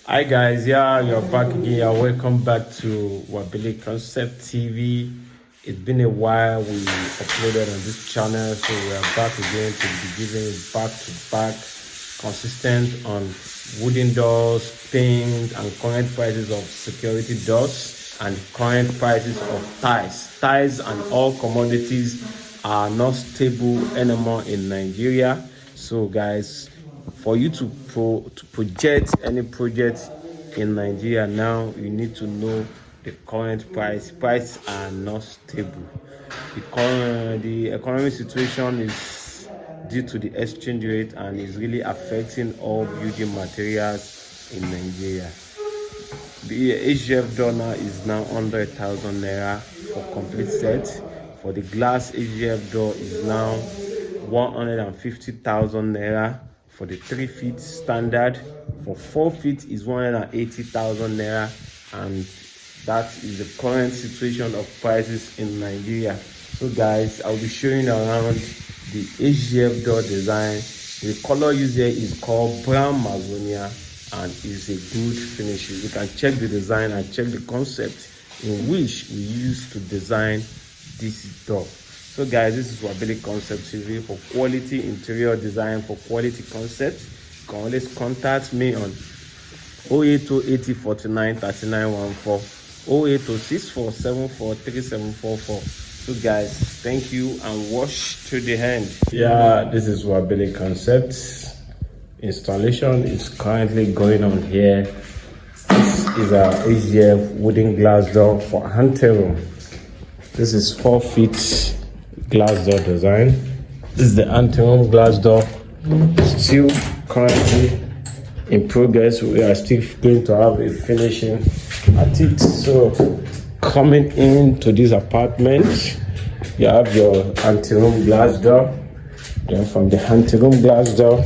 Hi guys, yeah, you're back again. Welcome back to Wabili Concept TV. It's been a while we uploaded on this channel, so we are back again to be giving back-to-back consistent on wooden doors, paint, and current prices of security doors and current prices of ties. Ties and all commodities are not stable anymore in Nigeria. So guys, for you to project any project in Nigeria now, you need to know the current price. Prices are not stable. The economic situation is due to the exchange rate and is really affecting all building materials in Nigeria. The HDF door now is now under 1,000 naira for complete set. For the glass HDF door is now 150,000 naira for the 3 feet standard. For 4 feet is 180,000 naira, and that is the current situation of prices in Nigeria. So guys, I'll be showing you around the HDF door design. The color used here is called brown mazonia and is a good finish. You can check the design and check the concept in which we used to design this door. So guys, this is Wabili Concept TV for quality interior design, for quality concept. You can always contact me on 082 80 49 39 14, 082 64 74 3744. So guys, thank you and watch to the end. Yeah, this is Wabili Concept. Installation is currently going on here. This is a HDF wooden glass door for anteroom. This is 4 feet glass door design. This is the anteroom glass door, still currently in progress. We are still going to have a finishing at it. So coming into this apartment, you have your anteroom glass door. Then from the anteroom glass door,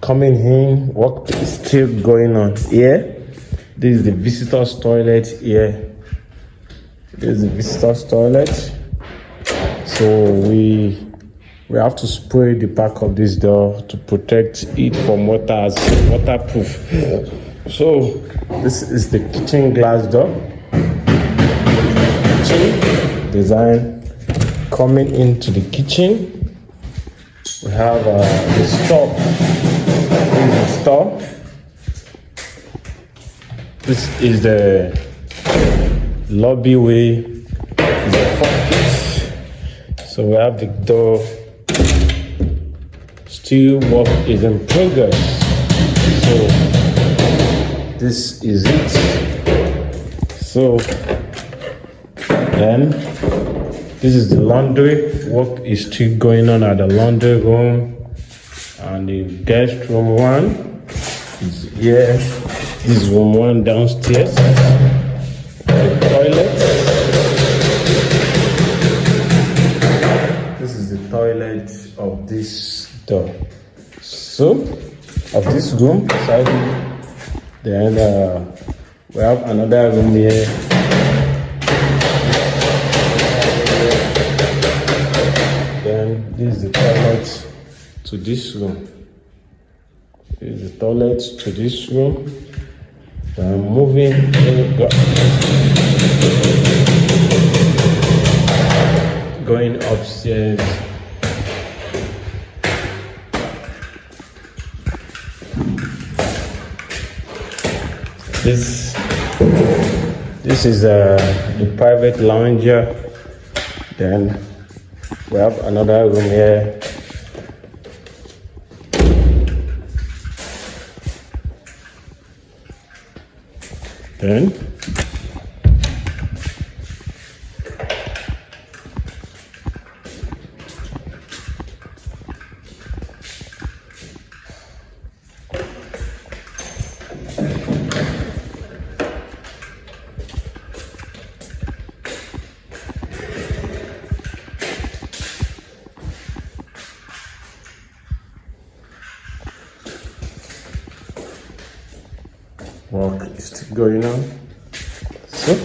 coming in, work is still going on here. This is the visitor's toilet here. This is the visitor's toilet. So we have to spray the back of this door to protect it from water as waterproof. So this is the kitchen glass door. Kitchen design. Coming into the kitchen, we have the store. This is the lobby way. The 4 feet. So we have the door. Still work is in progress. So this is it. So then this is the laundry. Work is still going on at the laundry room, and the guest room 1 is here. This is room 1 downstairs. The toilet. This is the toilet of this door. So of this room, then we have another room here. Then this is the toilet to this room. This is the toilet to this room. Then moving, going upstairs. This is the private lounger. Then we have another room here. Then work is still going on. So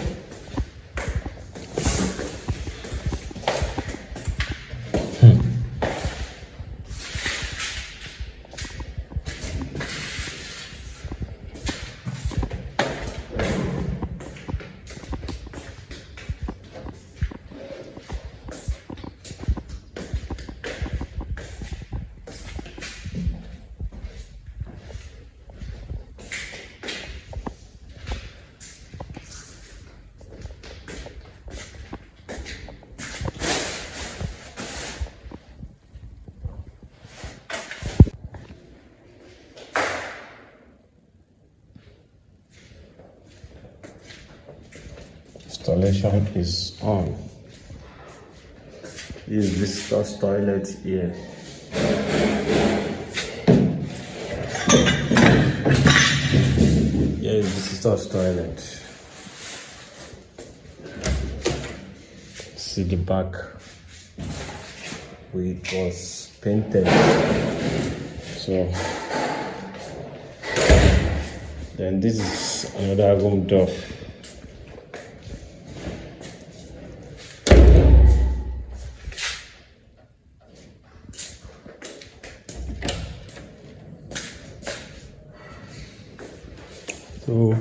Installation is on. This is visitor's toilet here. Here is visitor's toilet. See the back. It was painted. So then this is another room door. So